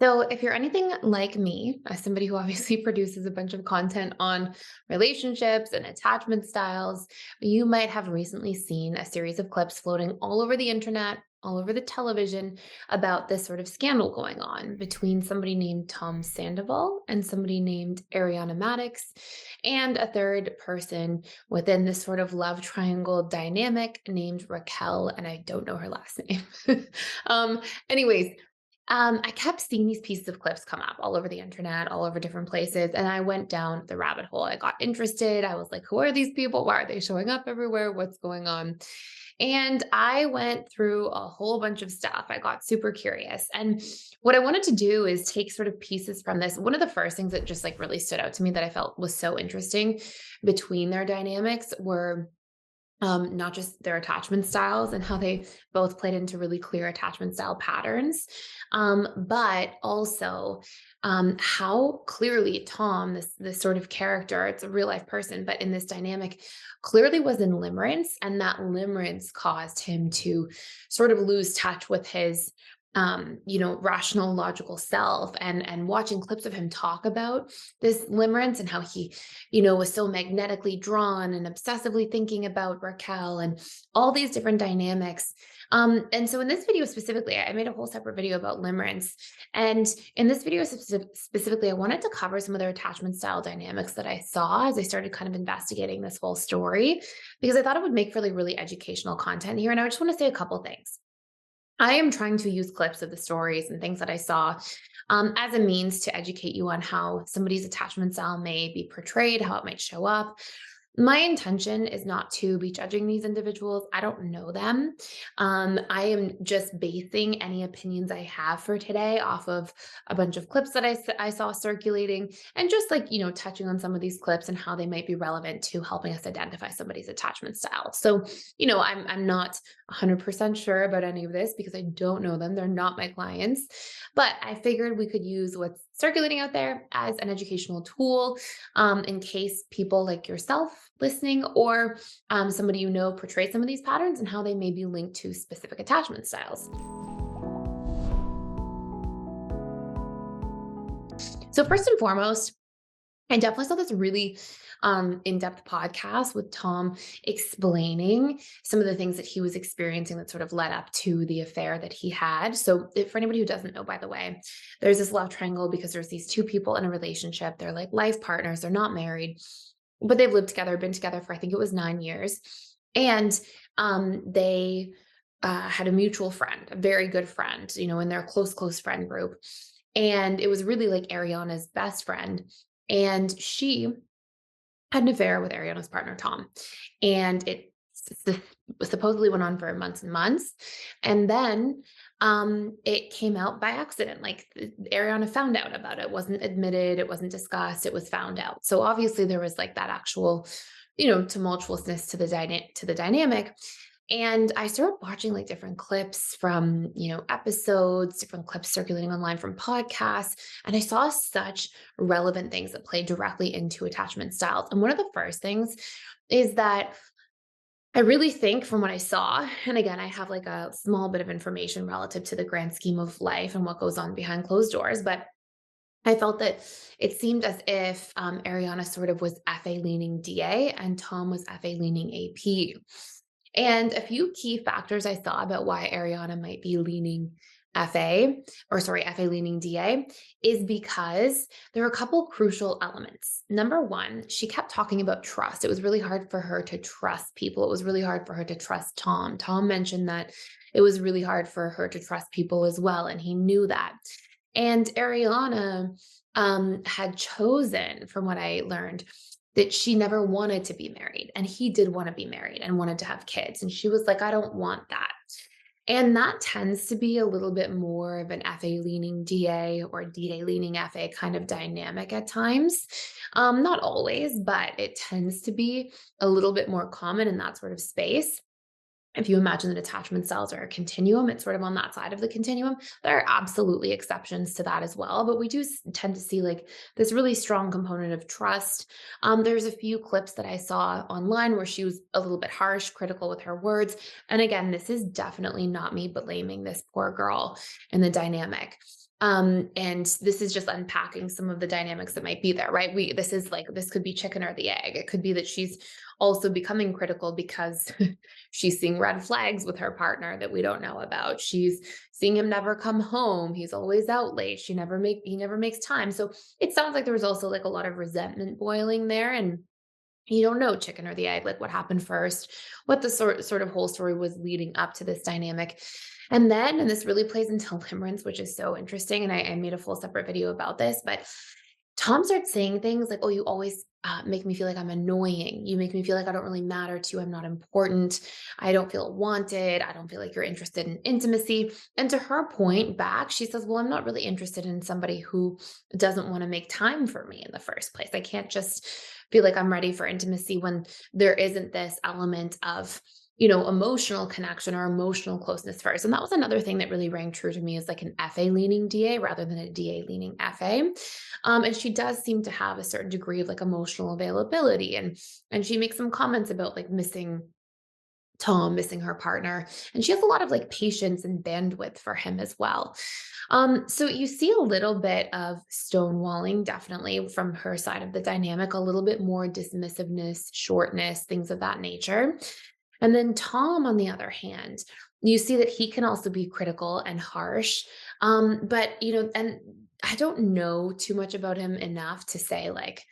So, if you're anything like me, as somebody who obviously produces a bunch of content on relationships and attachment styles, you might have recently seen a series of clips floating all over the internet, all over the television about this sort of scandal going on between somebody named Tom Sandoval and somebody named Ariana Madix, and a third person within this sort of love triangle dynamic named Raquel, and I don't know her last name. Anyways, I kept seeing these pieces of clips come up all over the internet, all over different places, and I went down the rabbit hole. I got interested. I was like, who are these people? Why are they showing up everywhere? What's going on? And I went through a whole bunch of stuff. I got super curious. And what I wanted to do is take sort of pieces from this. One of the first things that just like really stood out to me that I felt was so interesting between their dynamics were not just their attachment styles and how they both played into really clear attachment style patterns, but also how clearly Tom, this sort of character, it's a real life person, but in this dynamic, clearly was in limerence, and that limerence caused him to sort of lose touch with his rational logical self, and watching clips of him talk about this limerence and how he was so magnetically drawn and obsessively thinking about Raquel and all these different dynamics. And so in this video specifically, I made a whole separate video about limerence. And in this video specifically, I wanted to cover some of their attachment style dynamics that I saw as I started kind of investigating this whole story, because I thought it would make really, really educational content here. And I just want to say a couple things. I am trying to use clips of the stories and things that I saw as a means to educate you on how somebody's attachment style may be portrayed, how it might show up. My intention is not to be judging these individuals. I don't know them. I am just basing any opinions I have for today off of a bunch of clips that I saw circulating, and just like, touching on some of these clips and how they might be relevant to helping us identify somebody's attachment style. So, I'm not 100% sure about any of this because I don't know them. They're not my clients, but I figured we could use what's circulating out there as an educational tool, in case people like yourself listening, or somebody portray some of these patterns and how they may be linked to specific attachment styles. So first and foremost, I definitely saw this really in-depth podcast with Tom explaining some of the things that he was experiencing that sort of led up to the affair that he had. So for anybody who doesn't know, by the way, there's this love triangle because there's these two people in a relationship. They're like life partners. They're not married, but they've lived together, been together for, I think it was 9 years. And they had a mutual friend, a very good friend, in their close friend group. And it was really like Ariana's best friend. And she had an affair with Ariana's partner, Tom. And it supposedly went on for months and months. And then it came out by accident. Like Ariana found out about it. It wasn't admitted, it wasn't discussed, it was found out. So obviously there was like that actual, tumultuousness to the dynamic. And I started watching like different clips from, episodes, different clips circulating online from podcasts. And I saw such relevant things that played directly into attachment styles. And one of the first things is that I really think from what I saw, and again, I have like a small bit of information relative to the grand scheme of life and what goes on behind closed doors, but I felt that it seemed as if Ariana sort of was FA leaning DA and Tom was FA leaning AP. And a few key factors I saw about why Ariana might be leaning FA leaning DA, is because there are a couple crucial elements. Number one, she kept talking about trust. It was really hard for her to trust people. It was really hard for her to trust Tom. Tom mentioned that it was really hard for her to trust people as well, and he knew that. And Ariana had chosen, from what I learned, that she never wanted to be married, and he did want to be married and wanted to have kids. And she was like, I don't want that. And that tends to be a little bit more of an FA leaning DA or DA leaning FA kind of dynamic at times. Not always, but it tends to be a little bit more common in that sort of space. If you imagine that attachment styles are a continuum, it's sort of on that side of the continuum. There are absolutely exceptions to that as well, but we do tend to see like this really strong component of trust. There's a few clips that I saw online where she was a little bit harsh, critical with her words. And again, this is definitely not me blaming this poor girl in the dynamic. And this is just unpacking some of the dynamics that might be there, right? This could be chicken or the egg. It could be that she's also becoming critical because she's seeing red flags with her partner that we don't know about. She's seeing him never come home. He's always out late. He never makes time. So it sounds like there was also like a lot of resentment boiling there. And you don't know chicken or the egg, like what happened first, what the sort of whole story was leading up to this dynamic. And this really plays into limerence, which is so interesting. And I made a full separate video about this, but Tom starts saying things like, "Oh, you always make me feel like I'm annoying. You make me feel like I don't really matter to you. I'm not important. I don't feel wanted. I don't feel like you're interested in intimacy." And to her point back, she says, "Well, I'm not really interested in somebody who doesn't want to make time for me in the first place. I can't just feel like I'm ready for intimacy when there isn't this element of emotional connection or emotional closeness first." And that was another thing that really rang true to me as like an FA leaning DA rather than a DA leaning FA. And she does seem to have a certain degree of like emotional availability. And she makes some comments about like missing Tom, missing her partner. And she has a lot of like patience and bandwidth for him as well. So you see a little bit of stonewalling, definitely from her side of the dynamic, a little bit more dismissiveness, shortness, things of that nature. And then Tom, on the other hand, you see that he can also be critical and harsh. And I don't know too much about him enough to say like,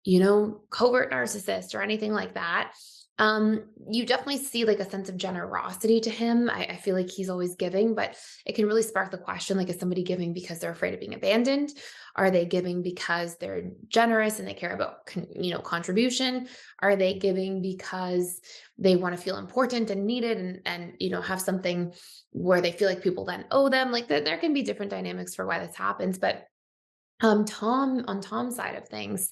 covert narcissist or anything like that. You definitely see like a sense of generosity to him. I feel like he's always giving, but it can really spark the question, like, is somebody giving because they're afraid of being abandoned? Are they giving because they're generous and they care about, contribution? Are they giving because they want to feel important and needed and have something where they feel like people then owe them? Like there can be different dynamics for why this happens, but on Tom's side of things,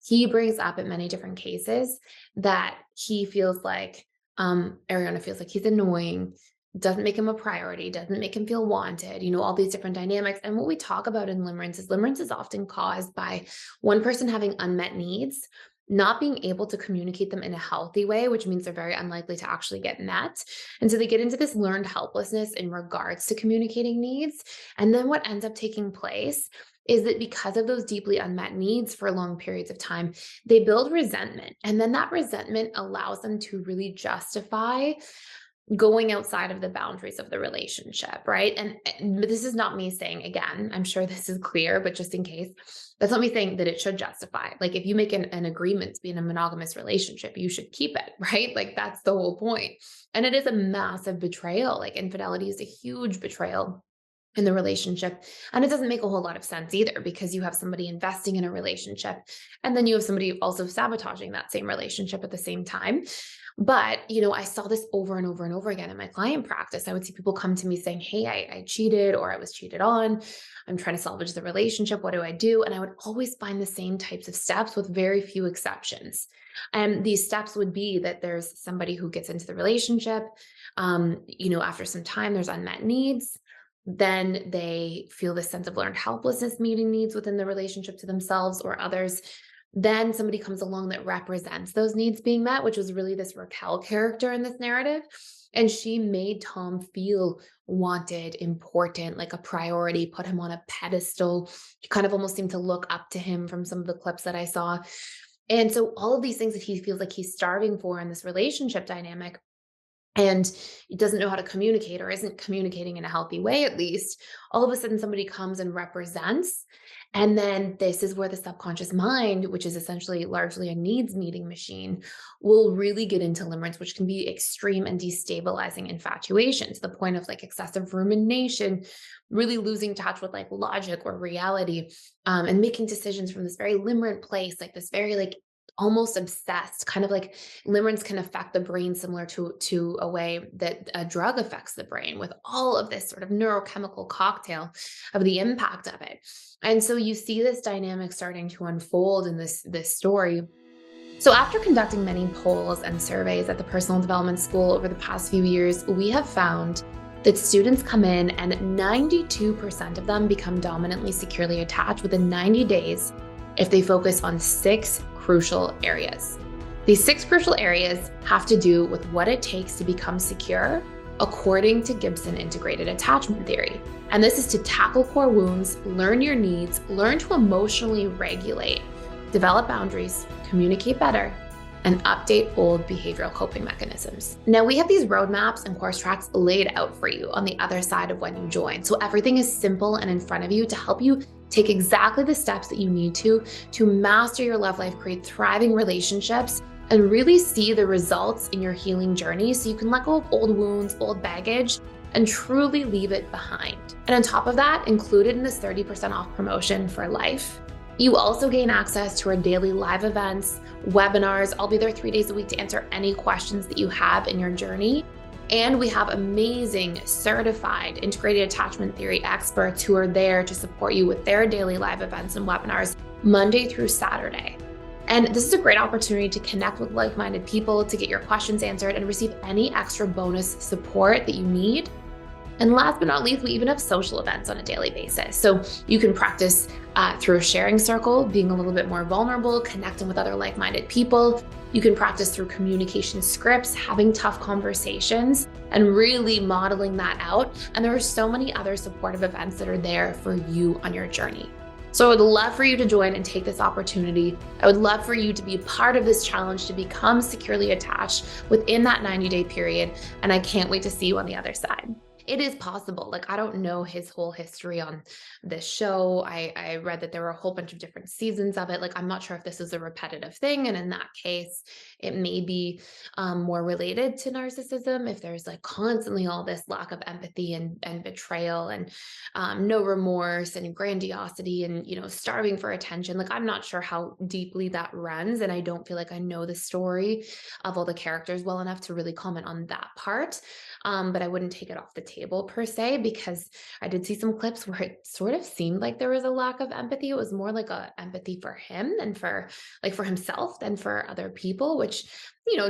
he brings up in many different cases that he feels like Ariana feels like he's annoying, doesn't make him a priority, doesn't make him feel wanted, all these different dynamics. And what we talk about in limerence is often caused by one person having unmet needs, not being able to communicate them in a healthy way, which means they're very unlikely to actually get met. And so they get into this learned helplessness in regards to communicating needs. And then what ends up taking place is that because of those deeply unmet needs for long periods of time, they build resentment. And then that resentment allows them to really justify going outside of the boundaries of the relationship, right? And this is not me saying, again, I'm sure this is clear, but just in case, that's not me saying that it should justify. Like if you make an agreement to be in a monogamous relationship, you should keep it, right? Like that's the whole point. And it is a massive betrayal. Like infidelity is a huge betrayal in the relationship. And it doesn't make a whole lot of sense either, because you have somebody investing in a relationship and then you have somebody also sabotaging that same relationship at the same time. But, I saw this over and over and over again in my client practice. I would see people come to me saying, "Hey, I cheated or I was cheated on. I'm trying to salvage the relationship. What do I do?" And I would always find the same types of steps with very few exceptions. And these steps would be that there's somebody who gets into the relationship. After some time, there's unmet needs. Then they feel this sense of learned helplessness, meeting needs within the relationship to themselves or others. Then somebody comes along that represents those needs being met, which was really this Raquel character in this narrative. And she made Tom feel wanted, important, like a priority, put him on a pedestal. She kind of almost seemed to look up to him from some of the clips that I saw. And so all of these things that he feels like he's starving for in this relationship dynamic, and he doesn't know how to communicate or isn't communicating in a healthy way, at least, all of a sudden somebody comes and represents. And then this is where the subconscious mind, which is essentially largely a needs meeting machine, will really get into limerence, which can be extreme and destabilizing infatuation to the point of like excessive rumination, really losing touch with like logic or reality, and making decisions from this very limerent place, like this very like almost obsessed, kind of like limerence can affect the brain similar to a way that a drug affects the brain, with all of this sort of neurochemical cocktail of the impact of it. And so you see this dynamic starting to unfold in this story. So after conducting many polls and surveys at the personal development school over the past few years, we have found that students come in and 92% of them become dominantly securely attached within 90 days if they focus on 6 crucial areas. These 6 crucial areas have to do with what it takes to become secure, according to Gibson integrated attachment theory. And this is to tackle core wounds, learn your needs, learn to emotionally regulate, develop boundaries, communicate better, and update old behavioral coping mechanisms. Now, we have these roadmaps and course tracks laid out for you on the other side of when you join. So everything is simple and in front of you to help you take exactly the steps that you need to master your love life, create thriving relationships, and really see the results in your healing journey so you can let go of old wounds, old baggage, and truly leave it behind. And on top of that, included in this 30% off promotion for life, you also gain access to our daily live events, webinars. I'll be there 3 days a week to answer any questions that you have in your journey. And we have amazing certified integrated attachment theory experts who are there to support you with their daily live events and webinars Monday through Saturday. And this is a great opportunity to connect with like-minded people, to get your questions answered, and receive any extra bonus support that you need. And last but not least, we even have social events on a daily basis. So you can practice through a sharing circle, being a little bit more vulnerable, connecting with other like-minded people. You can practice through communication scripts, having tough conversations, and really modeling that out. And there are so many other supportive events that are there for you on your journey. So I would love for you to join and take this opportunity. I would love for you to be part of this challenge to become securely attached within that 90-day period. And I can't wait to see you on the other side. It is possible. Like, I don't know his whole history on this show. I read that there were a whole bunch of different seasons of it. Like, I'm not sure if this is a repetitive thing. And in that case, it may be more related to narcissism. If there's like constantly all this lack of empathy and betrayal and no remorse and grandiosity and, starving for attention. Like, I'm not sure how deeply that runs. And I don't feel like I know the story of all the characters well enough to really comment on that part. But I wouldn't take it off the table per se, because I did see some clips where it sort of seemed like there was a lack of empathy. It was more like a empathy for him and for himself than for other people, which,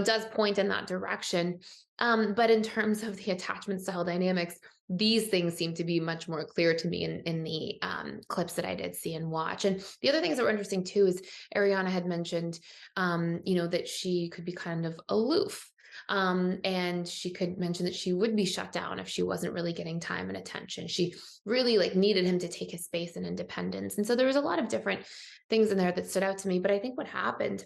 does point in that direction. But in terms of the attachment style dynamics, these things seem to be much more clear to me in the clips that I did see and watch. And the other things that were interesting too is Ariana had mentioned, that she could be kind of aloof. And she could mention that she would be shut down if she wasn't really getting time and attention. She really needed him to take his space and independence. And so there was a lot of different things in there that stood out to me. But I think what happened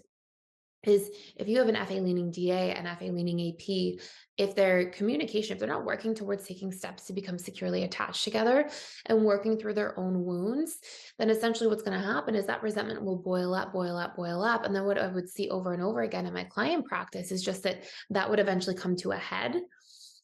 is, if you have an FA leaning DA and FA leaning AP, if their communication, if they're not working towards taking steps to become securely attached together and working through their own wounds, then essentially what's going to happen is that resentment will boil up, boil up, boil up. And then what I would see over and over again in my client practice is just that would eventually come to a head.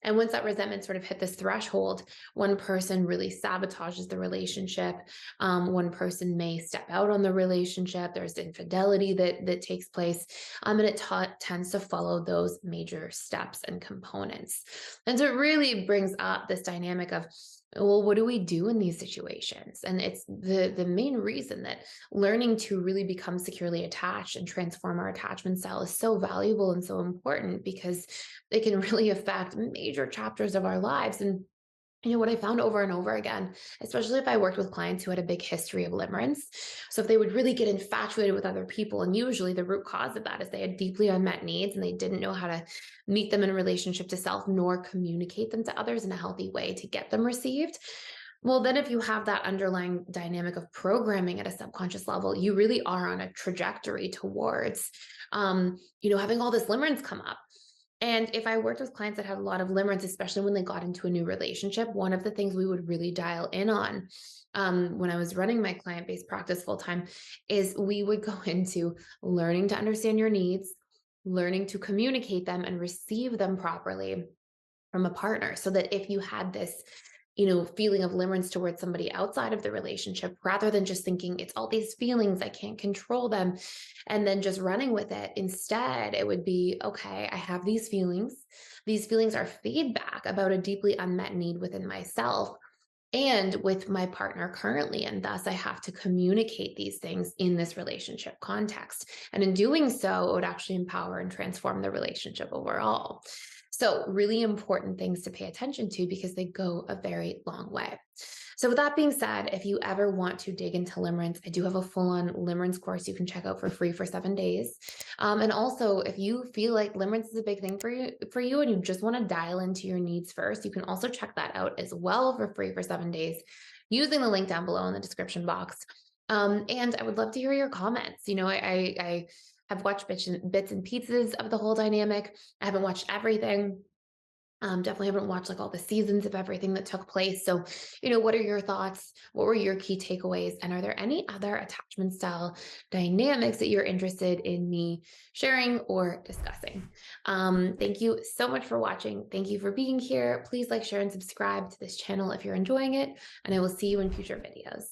And once that resentment sort of hit this threshold, one person really sabotages the relationship. One person may step out on the relationship. There's infidelity that takes place. And it tends to follow those major steps and components. And so it really brings up this dynamic of, well, what do we do in these situations? And it's the main reason that learning to really become securely attached and transform our attachment style is so valuable and so important, because it can really affect major chapters of our lives. And what I found over and over again, especially if I worked with clients who had a big history of limerence. So if they would really get infatuated with other people, and usually the root cause of that is they had deeply unmet needs and they didn't know how to meet them in relationship to self, nor communicate them to others in a healthy way to get them received. Well, then if you have that underlying dynamic of programming at a subconscious level, you really are on a trajectory towards, having all this limerence come up. And if I worked with clients that had a lot of limerence, especially when they got into a new relationship, one of the things we would really dial in on when I was running my client-based practice full-time is we would go into learning to understand your needs, learning to communicate them and receive them properly from a partner, so that if you had this feeling of limerence towards somebody outside of the relationship, rather than just thinking it's all these feelings, I can't control them, and then just running with it. Instead, it would be, okay, I have these feelings. These feelings are feedback about a deeply unmet need within myself and with my partner currently. And thus I have to communicate these things in this relationship context. And in doing so, it would actually empower and transform the relationship overall. So really important things to pay attention to, because they go a very long way. So with that being said, if you ever want to dig into limerence, I do have a full-on limerence course you can check out for free for 7 days. And also, if you feel like limerence is a big thing for you and you just want to dial into your needs first, you can also check that out as well for free for 7 days using the link down below in the description box. And I would love to hear your comments. I have watched bits and pieces of the whole dynamic. I haven't watched everything. Definitely haven't watched like all the seasons of everything that took place. So, what are your thoughts? What were your key takeaways? And are there any other attachment style dynamics that you're interested in me sharing or discussing? Thank you so much for watching. Thank you for being here. Please like, share, and subscribe to this channel if you're enjoying it. And I will see you in future videos.